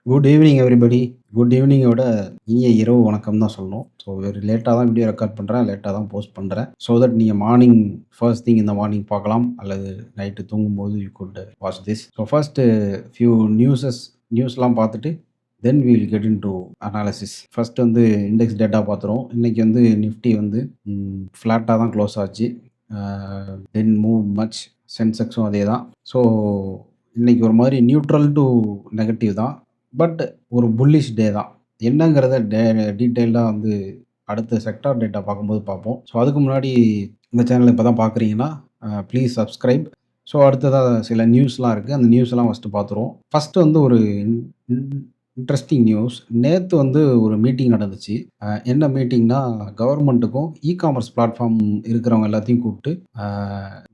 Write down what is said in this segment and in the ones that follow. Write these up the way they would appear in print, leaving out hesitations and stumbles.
Good evening everybody. Good ஈவினிங்கோட இனிய இரவு வணக்கம் தான் சொல்லணும். ஸோ வெரி லேட்டா தான் வீடியோ ரெக்கார்ட் பண்றேன். லேட்டா தான் போஸ்ட் பண்றேன். ஸோ தட் நீங்க மார்னிங் ஃபர்ஸ்ட் திங் இந்த மார்னிங் பார்க்கலாம். அல்லது நைட்டு தூங்கும்போது you could watch this. So first few நியூஸ்லாம் பார்த்துட்டு then we will get into analysis. First வந்து இண்டெக்ஸ் டேட்டா பார்த்துருவோம். இன்னைக்கு வந்து நிஃப்டி வந்து ஃப்ளாட்டா தான் க்ளோஸ் ஆச்சு. Tent move much. சென்செக்ஸும் அதே தான். ஸோ இன்னைக்கு ஒரு மாதிரி நியூட்ரல் டு நெகட்டிவ் தான். பட் ஒரு புல்லிஷ் டே தான். என்னங்கிறத டீட்டெயில்டா வந்து அடுத்த செக்டார் டேட்டா பார்க்கும்போது பார்ப்போம். ஸோ அதுக்கு முன்னாடி இந்த சேனலை இப்போ தான் பார்க்குறீங்கன்னா ப்ளீஸ் சப்ஸ்கிரைப். ஸோ அடுத்ததா சில நியூஸ்லாம் இருக்குது. அந்த நியூஸ்லாம் ஃபஸ்ட்டு பார்த்துருவோம். ஃபஸ்ட்டு வந்து ஒரு இன்ட்ரெஸ்டிங் நியூஸ். நேற்று வந்து ஒரு மீட்டிங் நடந்துச்சு. என்ன மீட்டிங்னா, கவர்மெண்ட்டுக்கும் காமர்ஸ் பிளாட்ஃபார்ம் இருக்கிறவங்க எல்லாத்தையும் கூப்பிட்டு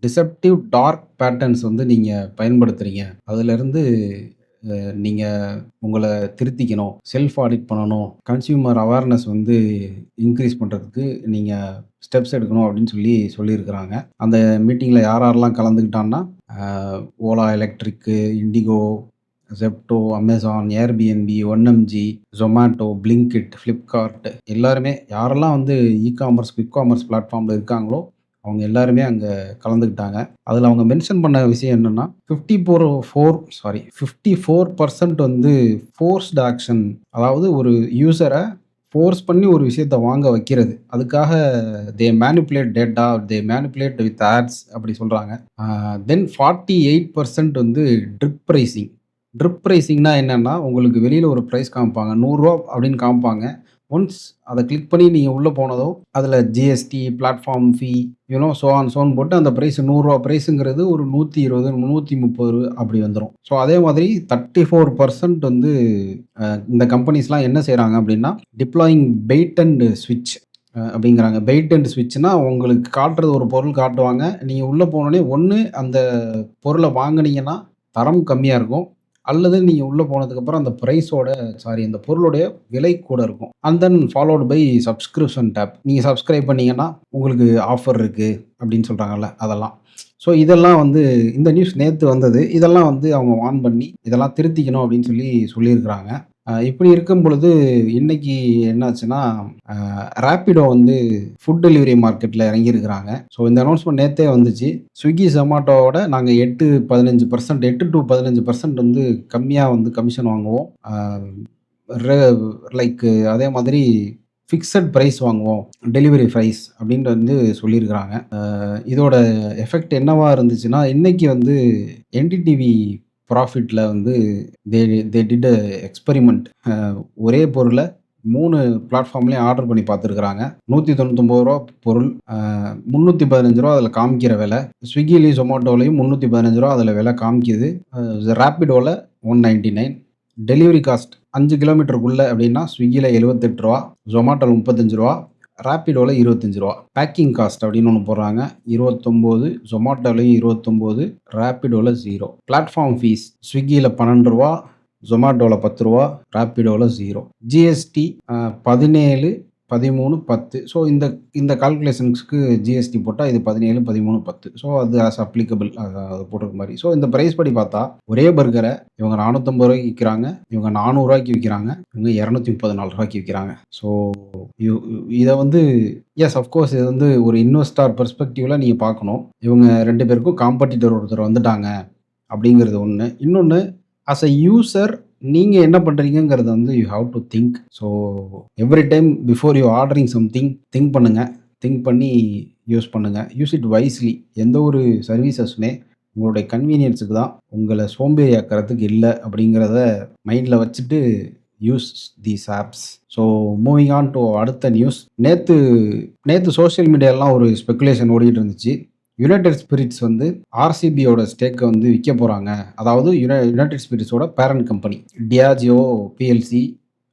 டிசெப்டிவ் டார்க் பேட்டர்ன்ஸ் வந்து நீங்கள் பயன்படுத்துகிறீங்க, அதிலிருந்து நீங்கள் உங்களை திருத்திக்கணும், செல்ஃப் ஆடிட் பண்ணணும், கன்சியூமர் அவேர்னஸ் வந்து இன்க்ரீஸ் பண்ணுறதுக்கு நீங்கள் ஸ்டெப்ஸ் எடுக்கணும் அப்படின்னு சொல்லியிருக்கிறாங்க. அந்த மீட்டிங்கில் யார் யாரெல்லாம் கலந்துக்கிட்டான்னா, Ola electric, indigo, Zepto, Amazon, Airbnb, ஒன்எம்ஜி, Zomato, Blinkit, Flipkart எல்லாருமே யாரெல்லாம் வந்து குவிக் காமர்ஸ் பிளாட்ஃபார்மில் இருக்காங்களோ அவங்க எல்லாருமே அங்கே கலந்துக்கிட்டாங்க. அதில் அவங்க மென்ஷன் பண்ண விஷயம் என்னென்னா 54% வந்து ஃபோர்ஸ்டு ஆக்ஷன், அதாவது ஒரு யூசரை ஃபோர்ஸ் பண்ணி ஒரு விஷயத்தை வாங்க வைக்கிறது. அதுக்காக they manipulate data, they manipulate with ads அப்படி சொல்கிறாங்க. தென் 48% வந்து ட்ரிப் ப்ரைஸிங். ட்ரிப் ப்ரைஸிங்னா என்னென்னா, உங்களுக்கு வெளியில் ஒரு ப்ரைஸ் காமிப்பாங்க, ₹100 அப்படின்னு காமிப்பாங்க. ஒன்ஸ் அதை கிளிக் பண்ணி நீங்கள் உள்ளே போனதும் அதில் ஜிஎஸ்டி, பிளாட்ஃபார்ம் ஃபீ, சோன் போட்டு அந்த ப்ரைஸ் ₹100 ப்ரைஸுங்கிறது ஒரு 120, 130 அப்படி வந்துடும். ஸோ அதே மாதிரி 34% வந்து இந்த கம்பெனிஸ்லாம் என்ன செய்கிறாங்க அப்படின்னா, டிப்ளாயிங் பெயிட் அண்ட் ஸ்விட்ச் அப்படிங்கிறாங்க. பெயிட் அண்ட் ஸ்விட்ச்னா, உங்களுக்கு காட்டுறது ஒரு பொருள் காட்டுவாங்க. நீங்கள் உள்ளே போனோடனே ஒன்று அந்த பொருளை வாங்கினீங்கன்னா தரம் கம்மியாக இருக்கும், அல்லது நீங்கள் உள்ளே போனதுக்கப்புறம் அந்த பொருளுடைய விலை கூட இருக்கும். And then followed by subscription tab. நீங்கள் சப்ஸ்கிரைப் பண்ணீங்கன்னா உங்களுக்கு ஆஃபர் இருக்குது அப்படின்னு சொல்கிறாங்கல்ல, அதெல்லாம். ஸோ இதெல்லாம் வந்து இந்த நியூஸ் நேற்று வந்தது. இதெல்லாம் வந்து அவங்க வார்ன் பண்ணி இதெல்லாம் திருத்திக்கணும் அப்படின்னு சொல்லியிருக்கிறாங்க. இப்படி இருக்கும் பொழுது இன்னைக்கு என்னாச்சுன்னா, ரேப்பிடோ வந்து ஃபுட் டெலிவரி மார்க்கெட்டில் இறங்கியிருக்கிறாங்க. ஸோ இந்த அனௌன்ஸ்மெண்ட் நேற்றே வந்துச்சு. ஸ்விக்கி, ஜொமேட்டோவோட நாங்கள் 8-15% வந்து கம்மியாக வந்து கமிஷன் வாங்குவோம். அதே மாதிரி ஃபிக்ஸட் ப்ரைஸ் வாங்குவோம், டெலிவரி ப்ரைஸ் அப்படின்ட்டு வந்து சொல்லியிருக்கிறாங்க. இதோட எஃபெக்ட் என்னவா இருந்துச்சுன்னா, இன்னைக்கு வந்து என்டிடிவி ப்ராஃபிட்டில் வந்து தே டிட் அ எக்ஸ்பெரிமெண்ட். ஒரே பொருளை 3 பிளாட்ஃபார்ம்லேயும் ஆர்டர் பண்ணி பார்த்துருக்குறாங்க. ₹199 பொருள், ₹315 அதில் காமிக்கிற விலை. ஸ்விக்கிலையும் ஜொமேட்டோலையும் ₹315 அதில் விலை காமிக்குது. ரேப்பிடோவில் $199. டெலிவரி காஸ்ட் 5 கிலோமீட்டருக்குள்ளே அப்படின்னா ஸ்விக்கியில் ₹78, ஜொமேட்டோவில் ₹35, ரேப்பிடோவில் ₹25. பேக்கிங் காஸ்ட் அப்படின்னு ஒன்று போடுறாங்க, 29, ஜொமேட்டோலையும் 29, ரேப்பிடோவில் 0. பிளாட்ஃபார்ம் ஃபீஸ் ஸ்விக்கியில் ₹12, ஜொமேட்டோவில் ₹10, ரேப்பிடோவில் 0. ஜிஎஸ்டி 17, 13, 10. ஸோ இந்த கால்குலேஷன்ஸ்க்கு ஜிஎஸ்டி போட்டால் இது 17, 13, 10. ஸோ அது அப்ளிகபிள், அது போட்டிருக்க மாதிரி. ஸோ இந்த ப்ரைஸ் படி பார்த்தா ஒரே பர்கரை இவங்க ₹450 விற்கிறாங்க, இவங்க ₹400 விற்கிறாங்க, இவங்க ₹234 விற்கிறாங்க. ஸோ இதை வந்து அஃப்கோர்ஸ் இது வந்து ஒரு இன்வெஸ்டார் பெர்ஸ்பெக்டிவ்ல நீங்கள் பார்க்கணும். இவங்க 2 பேருக்கும் காம்படிட்டர் ஒருத்தர் வந்துட்டாங்க அப்படிங்கிறது ஒன்று. இன்னொன்று, ஆஸ் அ யூசர் நீங்கள் என்ன பண்ணுறீங்கிறத வந்து you have to think. So every time before you ordering something think பண்ணுங்கள். திங்க் பண்ணி யூஸ் பண்ணுங்கள். Use it wisely. எந்த ஒரு சர்வீசஸுமே உங்களுடைய கன்வீனியன்ஸுக்கு தான், உங்களை சோம்பேறி ஆக்கிறதுக்கு இல்லை அப்படிங்கிறத மைண்டில் வச்சுட்டு use these apps. So moving on to அடுத்த நியூஸ். நேற்று சோஷியல் மீடியாலாம் ஒரு ஸ்பெகுலேஷன் ஓடிட்டு இருந்துச்சு. யுனைடெட் ஸ்பிரிட்ஸ் வந்து ஆர்சிபியோட ஸ்டேக்கை வந்து விற்க போகிறாங்க. அதாவது யுனைடெட் ஸ்பிரிட்ஸோட பேரண்ட் கம்பெனி டியாஜியோ பிஎல்சி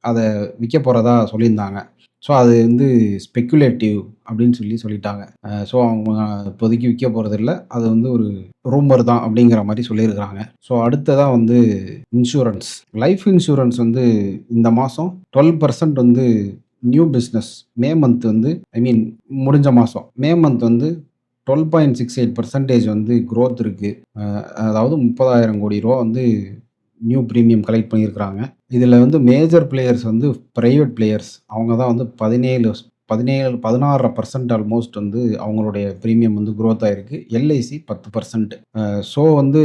அதை விற்க போகிறதா சொல்லியிருந்தாங்க. ஸோ அது வந்து ஸ்பெக்குலேட்டிவ் அப்படின்னு சொல்லிட்டாங்க. ஸோ அவங்க இப்போதைக்கு விற்க போகிறது இல்லை, அது வந்து ஒரு ரூமர் தான் அப்படிங்கிற மாதிரி சொல்லியிருக்கிறாங்க. ஸோ அடுத்ததாக வந்து இன்சூரன்ஸ், லைஃப் இன்சூரன்ஸ் வந்து இந்த மாதம் 12% வந்து நியூ பிஸ்னஸ். மே மந்த் வந்து முடிஞ்ச மாதம் மே மந்த் வந்து 12.68% வந்து க்ரோத் இருக்குது. அதாவது 30,000 கோடி ரூபா வந்து நியூ ப்ரீமியம் கலெக்ட் பண்ணியிருக்கிறாங்க. இதில வந்து மேஜர் பிளேயர்ஸ் வந்து பிரைவேட் பிளேயர்ஸ். அவங்க தான் வந்து 16% ஆல்மோஸ்ட் வந்து அவங்களுடைய பிரீமியம் வந்து குரோத் ஆயிருக்கு. எல்ஐசி 10%. ஸோ வந்து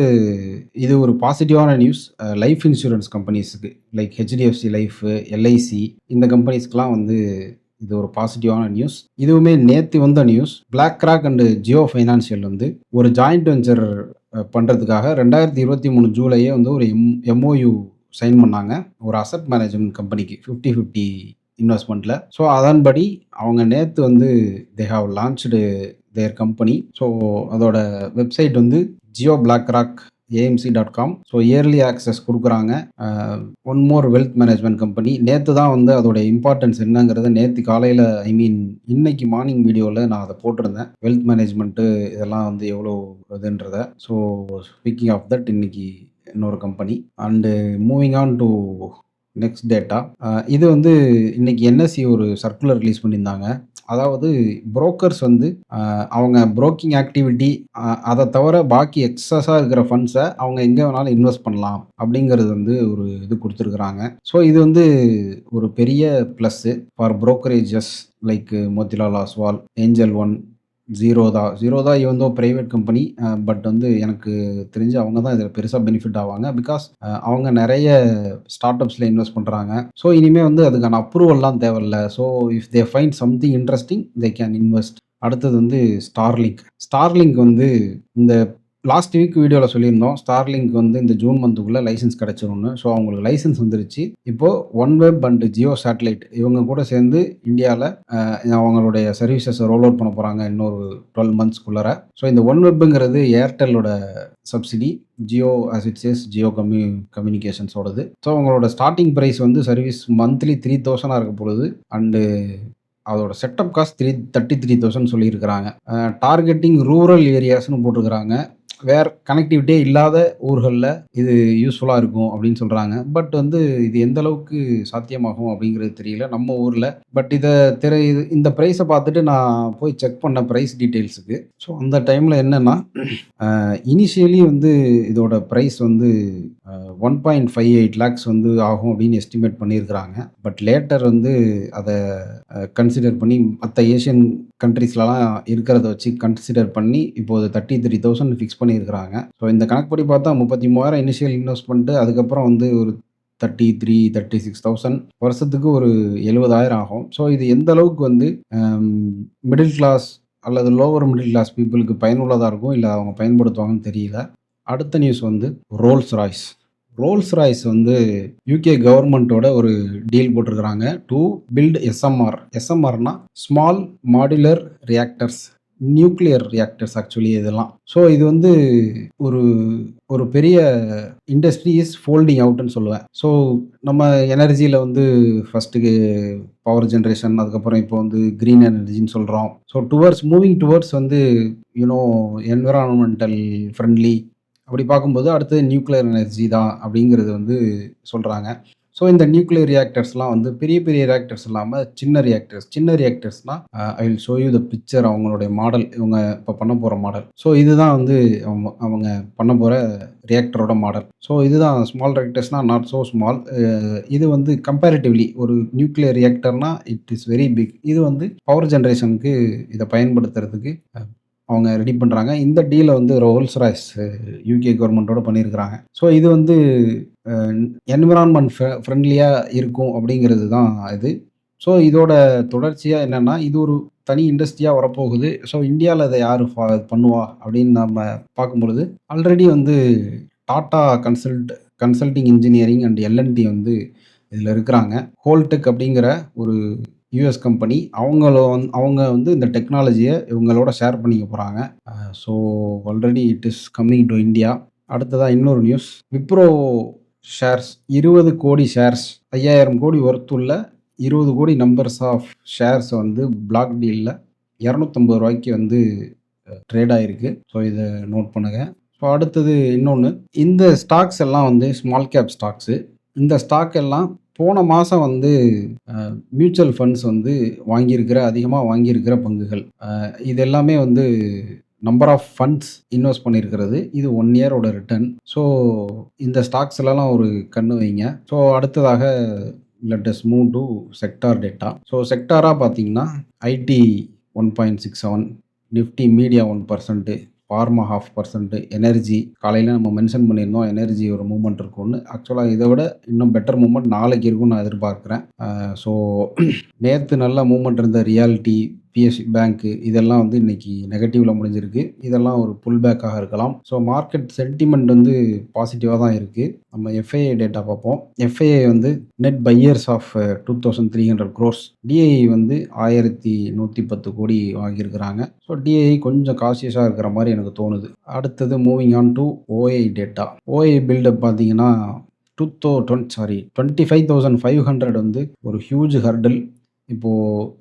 இது ஒரு பாசிட்டிவான நியூஸ். லைஃப் இன்சூரன்ஸ் கம்பெனிஸ்க்கு லைக் ஹெச்டிஎஃப்சி லைஃப், எல்ஐசி இந்த கம்பெனிஸ்க்குலாம் வந்து இது ஒரு பாசிட்டிவான நியூஸ். இதுவுமே நேத்து வந்த news. BlackRock and Jio financial வந்து ஒரு ஜாயிண்ட் வெஞ்சர் பண்றதுக்காக 2023 ஜூலையே வந்து ஒரு எம்ஓயு சைன் பண்ணாங்க. ஒரு அசெட் மேனேஜ்மென்ட் கம்பெனிக்கு 50-50 இன்வெஸ்ட்மென்ட்ல. ஸோ அதன்படி அவங்க நேத்து வந்து they have launched their company. So அதோட வெப்சைட் வந்து Jio BlackRock AMC.com. So early access குடுக்குறாங்க. One more wealth management company. நேத்து தான் வந்து அதோட இம்பார்ட்டன்ஸ் என்னங்கிறத நேத்து காலையில இன்னைக்கு மார்னிங் வீடியோல நான் அத போட்டிருந்தேன். வெல்த் மேனேஜ்மென்ட் இதெல்லாம் வந்து எவ்வளோ இதுன்றத. ஸோ ஸ்பீக்கிங் ஆஃப் தட் இன்னைக்கு இன்னொரு company. And moving on to next data. இது வந்து இன்னைக்கு என்எஸ்சி ஒரு சர்க்குலர் ரிலீஸ் பண்ணியிருந்தாங்க. அதாவது புரோக்கர்ஸ் வந்து அவங்க புரோக்கிங் ஆக்டிவிட்டி அதை தவிர பாக்கி எக்ஸஸா இருக்கிற ஃபண்ட்ஸை அவங்க எங்கே வேணாலும் இன்வெஸ்ட் பண்ணலாம் அப்படிங்கிறது வந்து ஒரு இது கொடுத்துருக்குறாங்க. ஸோ இது வந்து ஒரு பெரிய plus for brokerages like Motilal Oswal, Angel One, Zerodha even though private company. But வந்து எனக்கு தெரிஞ்சு அவங்க தான் இதில் பெருசாக பெனிஃபிட் ஆவாங்க. பிகாஸ் அவங்க நிறைய ஸ்டார்ட் அப்ஸில் இன்வெஸ்ட் பண்ணுறாங்க. ஸோ இனிமேல் வந்து அதுக்கான அப்ரூவல்லாம் தேவையில்ல. So if they find something interesting they can invest. அடுத்தது வந்து ஸ்டார்லிங்க் வந்து இந்த லாஸ்ட் வீக் வீடியோவில் சொல்லியிருந்தோம். ஸ்டார்லிங்க் வந்து இந்த ஜூன் மந்த்துக்குள்ளே லைசன்ஸ் கிடச்சிரும்னு. ஸோ அவங்களுக்கு லைசன்ஸ் வந்துருச்சு. இப்போது OneWeb அண்ட் ஜியோ சேட்டலைட் இவங்க கூட சேர்ந்து இந்தியாவில் அவங்களுடைய சர்வீசஸை ரோல் அவுட் பண்ண போகிறாங்க இன்னொரு 12 மந்த்ஸ்க்குள்ளார. ஸோ இந்த OneWebங்கிறது ஏர்டெல்லோட subsidy. Jio as it says Jio கம்யூனிகேஷன்ஸோடது. ஸோ அவங்களோட ஸ்டார்டிங் ப்ரைஸ் வந்து சர்வீஸ் மந்த்லி 3,000 இருக்க பொழுது. அண்டு அதோட செட்டப் காஸ்ட் 33,000 சொல்லியிருக்கிறாங்க. டார்கெட்டிங் ரூரல் ஏரியாஸ்னு போட்டிருக்கிறாங்க. கனெக்டிவிட்டியே இல்லாத ஊர்களில் இது யூஸ்ஃபுல்லாக இருக்கும் அப்படின்னு சொல்கிறாங்க. பட் வந்து இது எந்த அளவுக்கு சாத்தியமாகும் அப்படிங்கிறது தெரியல நம்ம ஊரில். பட் இந்த ப்ரைஸை பார்த்துட்டு நான் போய் செக் பண்ண ப்ரைஸ் டீட்டெயில்ஸுக்கு. ஸோ அந்த டைமில் என்னென்னா இனிஷியலி வந்து இதோட ப்ரைஸ் வந்து 1.58 lakhs வந்து ஆகும் அப்படின்னு எஸ்டிமேட் பண்ணியிருக்கிறாங்க. பட் லேட்டர் வந்து அதை கன்சிடர் பண்ணி மற்ற ஏஷியன் கண்ட்ரீஸ்லலாம் இருக்கிறத வச்சு கன்சிடர் பண்ணி இப்போது 33,000 ஃபிக்ஸ் பண்ணியிருக்கிறாங்க. ஸோ இந்த கணக்குப்படி பார்த்தா 33,000 இனிஷியல் இன்வெஸ்ட்மெண்ட்டு, அதுக்கப்புறம் வந்து ஒரு 36,000 வருஷத்துக்கு ஒரு 70,000 ஆகும். ஸோ இது எந்த அளவுக்கு வந்து மிடில் கிளாஸ் அல்லது லோவர் மிடில் கிளாஸ் பீப்புளுக்கு பயனுள்ளதாக இருக்கும், இல்லை அவங்க பயன்படுத்துவாங்கன்னு தெரியல. அடுத்த நியூஸ் வந்து ரோல்ஸ் ராய்ஸ் வந்து யூகே கவர்மெண்ட்டோட ஒரு டீல் போட்டிருக்கிறாங்க டு பில்ட் எஸ்எம்ஆர்னா small modular reactors, nuclear reactors actually இதெல்லாம். ஸோ இது வந்து ஒரு பெரிய இண்டஸ்ட்ரி இஸ் ஃபோல்டிங் அவுட்னு சொல்லுவேன். ஸோ நம்ம எனர்ஜியில் வந்து ஃபஸ்ட்டுக்கு பவர் ஜென்ரேஷன், அதுக்கப்புறம் இப்போ வந்து க்ரீன் எனர்ஜின்னு சொல்கிறோம். ஸோ மூவிங் டுவர்ட்ஸ் வந்து என்விரான்மெண்டல் ஃப்ரெண்ட்லி அப்படி பார்க்கும்போது அடுத்தது நியூக்ளியர் எனர்ஜி தான் அப்படிங்கிறது வந்து சொல்கிறாங்க. ஸோ இந்த நியூக்ளியர் ரியாக்டர்ஸ்லாம் வந்து பெரிய பெரிய ரியாக்டர்ஸ் இல்லாமல் சின்ன ரியாக்டர்ஸ்னால் I will show you the picture. அவங்களுடைய மாடல் இவங்க இப்போ பண்ண போகிற மாடல். ஸோ இதுதான் வந்து அவங்க பண்ண போகிற ரியாக்டரோட மாடல். ஸோ இதுதான் ஸ்மால் ரியாக்டர்ஸ்னால் நாட் ஸோ ஸ்மால். இது வந்து கம்பேரிட்டிவ்லி ஒரு நியூக்ளியர் ரியாக்டர்னா இட் இஸ் வெரி பிக். இது வந்து பவர் ஜென்ரேஷனுக்கு இதை பயன்படுத்துறதுக்கு அவங்க ரெடி பண்ணுறாங்க. இந்த டீலை வந்து ரோல்ஸ் ராய்ஸ் யூகே கவர்மெண்ட்டோட பண்ணியிருக்கிறாங்க. ஸோ இது வந்து என்விரான்மெண்ட் ஃப்ரெண்ட்லியாக இருக்கும் அப்படிங்கிறது தான் இது. ஸோ இதோட தொடர்ச்சியாக என்னென்னா இது ஒரு தனி இண்டஸ்ட்ரியாக வரப்போகுது. ஸோ இந்தியாவில் இதை யார் பண்ணுவா அப்படின்னு நம்ம பார்க்கும்பொழுது ஆல்ரெடி வந்து Tata consulting engineering and L and T வந்து இதில் இருக்கிறாங்க. ஹோல்டெக் அப்படிங்கிற ஒரு யூஎஸ் கம்பெனி. அவங்க வந்து இந்த டெக்னாலஜியை இவங்களோட ஷேர் பண்ணிக்க போகிறாங்க. So already it is coming to India. அடுத்ததாக இன்னொரு நியூஸ். விப்ரோ ஷேர்ஸ் 20 கோடி ஷேர்ஸ், 5,000 கோடி ஒர்த்துள்ள 20 கோடி நம்பர்ஸ் ஆஃப் ஷேர்ஸ் வந்து பிளாக் டீலில் 250 ரூபாய்க்கு வந்து ட்ரேட் ஆகிருக்கு. ஸோ இதை நோட் பண்ணுங்கள். ஸோ அடுத்தது இன்னொன்று, இந்த ஸ்டாக்ஸ் எல்லாம் வந்து ஸ்மால் கேப் ஸ்டாக்ஸு. இந்த ஸ்டாக் எல்லாம் போன மாதம் வந்து மியூச்சுவல் ஃபண்ட்ஸ் வந்து அதிகமாக வாங்கியிருக்கிற பங்குகள். இது எல்லாமே வந்து நம்பர் ஆஃப் ஃபண்ட்ஸ் இன்வெஸ்ட் பண்ணியிருக்கிறது. இது 1 இயரோட ரிட்டர்ன். ஸோ இந்த ஸ்டாக்ஸ்லலாம் ஒரு கண்ணு வைங்க. ஸோ அடுத்ததாக let us move to sector data. So செக்டாரா பார்த்தீங்கன்னா, IT 1.67, Nifty media 1%, pharma 0.5%, energy காலையில நம்ம மென்ஷன் பண்ணியிருந்தோம். எனர்ஜி ஒரு மூவ்மெண்ட் இருக்கும்னு. ஆக்சுவலா இத விட இன்னும் பெட்டர் மூவ்மெண்ட் நாளைக்கு இருக்கும்னு நான் எதிர்பார்க்கிறேன். ஸோ நேத்து நல்ல மூவ்மெண்ட் இருந்த ரியாலிட்டி, பிஎஸ்சி பேங்க் இதெல்லாம் வந்து இன்னைக்கு நெகட்டிவ்ல முடிஞ்சிருக்கு. இதெல்லாம் ஒரு புல் பேக்காக இருக்கலாம். ஸோ மார்க்கெட் சென்டிமெண்ட் வந்து பாசிட்டிவா தான் இருக்கு. நம்ம எஃப்ஐஐ டேட்டா பார்ப்போம். எஃப்ஐஐ வந்து net buyers of 2300 crores. DI வந்து 1110 கோடி வாங்கியிருக்கிறாங்க. ஸோ டிஐ கொஞ்சம் காஷியஸா இருக்கிற மாரி எனக்கு தோணுது. அடுத்தது moving on to OI data. OI buildup பார்த்தீங்கன்னா 25,500 வந்து ஒரு ஹியூஜ் ஹர்டில். இப்போ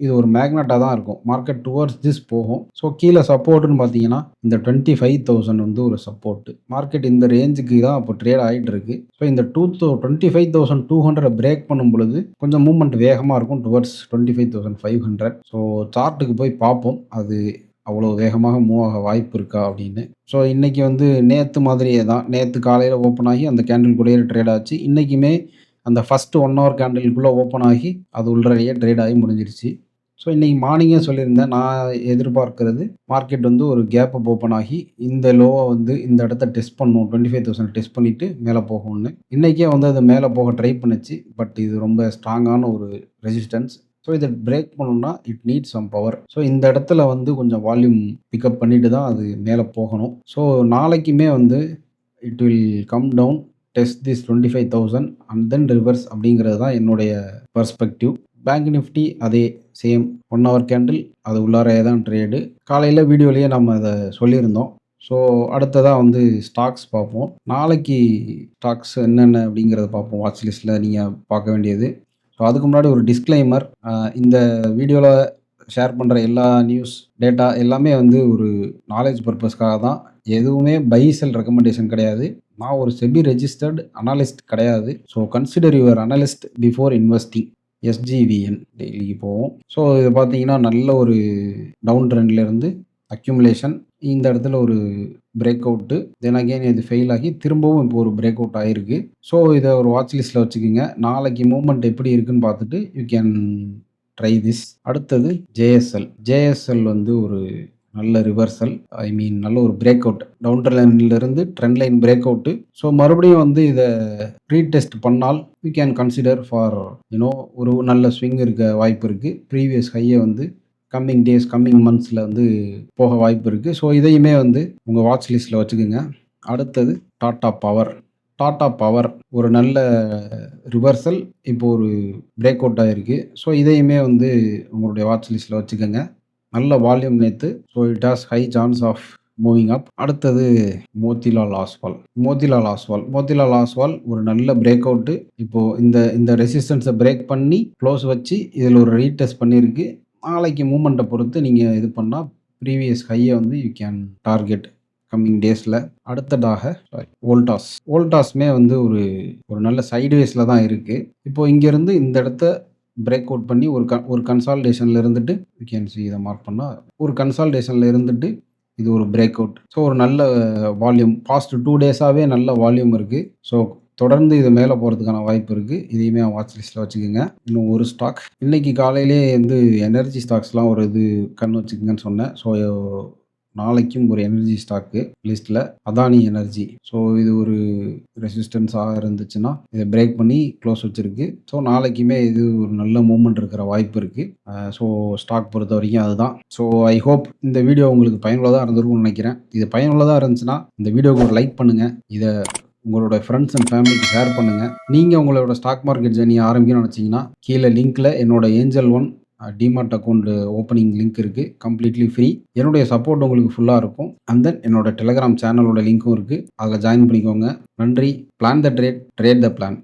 இது ஒரு மேக்னெட்டா தான் இருக்கும். மார்க்கெட் டுவர்ட்ஸ் திஸ் போகும். ஸோ கீழ சப்போர்ட்ன்னு பார்த்தீங்கன்னா, இந்த 25,000 வந்து ஒரு சப்போர்ட். மார்க்கெட் இந்த ரேஞ்சுக்கு தான் இப்போ ட்ரேட் ஆயிட்டு இருக்கு. ஸோ இந்த 25,200 பிரேக் பண்ணும் பொழுது கொஞ்சம் மூவ்மெண்ட் வேகமா இருக்கும் டுவர்ட்ஸ் 25,500. ஸோ சார்ட்டுக்கு போய் பார்ப்போம். அது அவ்வளோ வேகமாக மூவ் ஆக வாய்ப்பு இருக்கா அப்படின்னு. ஸோ இன்னைக்கு வந்து நேத்து மாதிரியே தான். நேத்து காலையில ஓப்பன் ஆகி அந்த கேண்டில் கூடயே ட்ரேட் ஆச்சு. இன்னைக்குமே அந்த ஃபர்ஸ்ட் 1 ஹவர் கேண்டிலுக்குள்ள ஓப்பன் ஆகி அது உள்ளறையே ட்ரேட் ஆகி முடிஞ்சிருச்சு. ஸோ இன்னைக்கு மார்னிங்கே சொல்லியிருந்தேன். நான் எதிர்பார்க்கிறது மார்க்கெட் வந்து ஒரு கேப் அப் ஓப்பன் ஆகி இந்த லோவ வந்து இந்த இடத்த டெஸ்ட் பண்ணும். 25,000 டெஸ்ட் பண்ணிட்டு மேல போகும்னு. இன்னைக்கே வந்து அது மேல போக ட்ரை பண்ணுச்சு. பட் இது ரொம்ப ஸ்ட்ராங்கான ஒரு ரெசிஸ்டன்ஸ். ஸோ இத பிரேக் பண்ணணும்னா it needs some power. So இந்த இடத்துல வந்து கொஞ்சம் வால்யூம் பிக்கப் பண்ணிட்டு தான் அது மேல போகணும். ஸோ நாளைக்குமே வந்து it will come down, test this 25,000 and then reverse அப்படிங்கிறது தான் என்னுடைய பெர்ஸ்பெக்டிவ். பேங்க் நிஃப்டி அதே சேம் 1 ஹவர் கேண்டில் அது உள்ளாரையே தான் ட்ரேடு. காலையில வீடியோலயே நம்ம அத சொல்லியிருந்தோம். ஸோ அடுத்ததா வந்து ஸ்டாக்ஸ் பார்ப்போம். நாளைக்கு ஸ்டாக்ஸ் என்னென்ன அப்படிங்கிறத பார்ப்போம். வாட்ச் லிஸ்ட்ல நீங்க பார்க்க வேண்டியது. ஸோ அதுக்கு முன்னாடி ஒரு டிஸ்க்ளைமர். இந்த வீடியோல ஷேர் பண்ற எல்லா நியூஸ், டேட்டா எல்லாமே வந்து ஒரு நாலேட்ஜ் பர்ப்பஸ்க்காக தான். எதுவுமே பை, செல் ரெக்கமெண்டேஷன் கிடையாது. நான் ஒரு செபி ரெஜிஸ்டர்ட் அனலிஸ்ட் கிடையாது. So consider your analyst before investing. SJVN டெய்லிக்கு போவோம். ஸோ இது பார்த்தீங்கன்னா நல்ல ஒரு டவுன் ட்ரெண்ட்ல இருந்து அக்யூமுலேஷன். இந்த இடத்துல ஒரு பிரேக் அவுட்டு. தென் அகைன் இது ஃபெயில் ஆகி திரும்பவும் இப்போ ஒரு பிரேக் அவுட் ஆயிருக்கு. ஸோ இத ஒரு வாட்ச் லிஸ்ட்ல வச்சுக்கங்க. நாளைக்கு மூவ்மெண்ட் எப்படி இருக்குன்னு பார்த்துட்டு யூ கேன் ட்ரை திஸ். அடுத்தது ஜேஎஸ்எல். ஜேஎஸ்எல் வந்து ஒரு நல்ல ரிவர்சல். ஐ மீன் நல்ல ஒரு பிரேக் அவுட். டவுன் ட்ரெண்ட்ல இருந்து trend line break out. So மறுபடியும் வந்து இத ரீடெஸ்ட் பண்ணால் யூ கேன் கன்சிடர் ஃபார் ஒரு நல்ல ஸ்விங் இருக்க வாய்ப்பு இருக்கு. ப்ரீவியஸ் ஹைய வந்து கம்மிங் டேஸ், கம்மிங் மந்த்ஸ்ல வந்து போக வாய்ப்பு இருக்கு. ஸோ இதையுமே வந்து உங்க வாட்ச் லிஸ்ட்ல வச்சுக்கோங்க. அடுத்தது டாடா பவர். டாடா பவர் ஒரு நல்ல ரிவர்சல். இப்போ ஒரு பிரேக் அவுட் ஆயிருக்கு. ஸோ இதையுமே வந்து உங்களுடைய வாட்ச் லிஸ்ட்ல வச்சுக்கோங்க. நல்ல வால்யூம் நேத்து. So it has high chance of moving up. அடுத்தது மோத்திலால் ஆஸ்வால். மோத்திலால் ஆஸ்வால் ஒரு நல்ல பிரேக் அவுட். இப்போ இந்த ரெசிஸ்டன்ஸை பிரேக் பண்ணி க்ளோஸ் வச்சு இதில் ஒரு ரீடெஸ்ட் பண்ணியிருக்கு. நாளைக்கு மூவ்மெண்ட்டை பொறுத்து நீங்கள் இது பண்ணால் ப்ரீவியஸ் ஹையை வந்து யூ கேன் டார்கெட் கம்மிங் டேஸில். அடுத்ததாக வோல்டாஸ்மே வந்து ஒரு நல்ல சைட்வேஸில் தான் இருக்குது. இப்போ இங்கேருந்து இந்த இடத்த பிரேக் அவுட் பண்ணி ஒரு கன்சால்டேஷனில் இருந்துட்டு யூ கேன் சி இதை மார்க் பண்ணால் ஒரு கன்சால்டேஷனில் இருந்துட்டு இது ஒரு பிரேக் அவுட். ஸோ ஒரு நல்ல வால்யூம் பாஸ்ட் 2 டேஸாகவே நல்ல வால்யூம் இருக்குது. ஸோ தொடர்ந்து இது மேலே போகிறதுக்கான வாய்ப்பு இருக்குது. இதையுமே வாட்ச் லிஸ்ட்டில் வச்சுக்கோங்க. இன்னும் ஒரு ஸ்டாக் இன்னைக்கு காலையிலே வந்து எனர்ஜி ஸ்டாக்ஸ்லாம் ஒரு இது கண் வச்சுக்கோங்கன்னு சொன்னேன். ஸோ நாளைக்கும் ஒரு எனர்ஜி ஸ்டாக்கு லிஸ்ட்டில் அதானி எனர்ஜி. ஸோ இது ஒரு ரெசிஸ்டன்ஸாக இருந்துச்சுன்னா இதை பிரேக் பண்ணி க்ளோஸ் வச்சிருக்கு. ஸோ நாளைக்குமே இது ஒரு நல்ல மூவ்மெண்ட் இருக்கிற வாய்ப்பு இருக்குது. ஸோ ஸ்டாக் பொறுத்த வரைக்கும் அதுதான். ஸோ ஐ ஹோப் இந்த வீடியோ உங்களுக்கு பயனுள்ளதாக இருந்திருக்கும்னு நினைக்கிறேன். இது பயனுள்ளதாக இருந்துச்சுன்னா இந்த வீடியோக்கு ஒரு லைக் பண்ணுங்கள். இதை உங்களோட ஃப்ரெண்ட்ஸ் அண்ட் ஃபேமிலிக்கு ஷேர் பண்ணுங்கள். நீங்கள் உங்களோட ஸ்டாக் மார்க்கெட் ஜர்னி ஆரம்பிக்கணும்னு நினச்சிங்கன்னா கீழே லிங்க்கில் என்னோட Angel One demat account opening link இருக்குது. Completely free. என்னுடைய சப்போர்ட் உங்களுக்கு ஃபுல்லாக இருக்கும். அண்ட் தென் என்னோட டெலகிராம் சேனலோட லிங்க்கும் இருக்குது. அதில் ஜாயின் பண்ணிக்கோங்க. நன்றி. Plan the trade, trade the plan.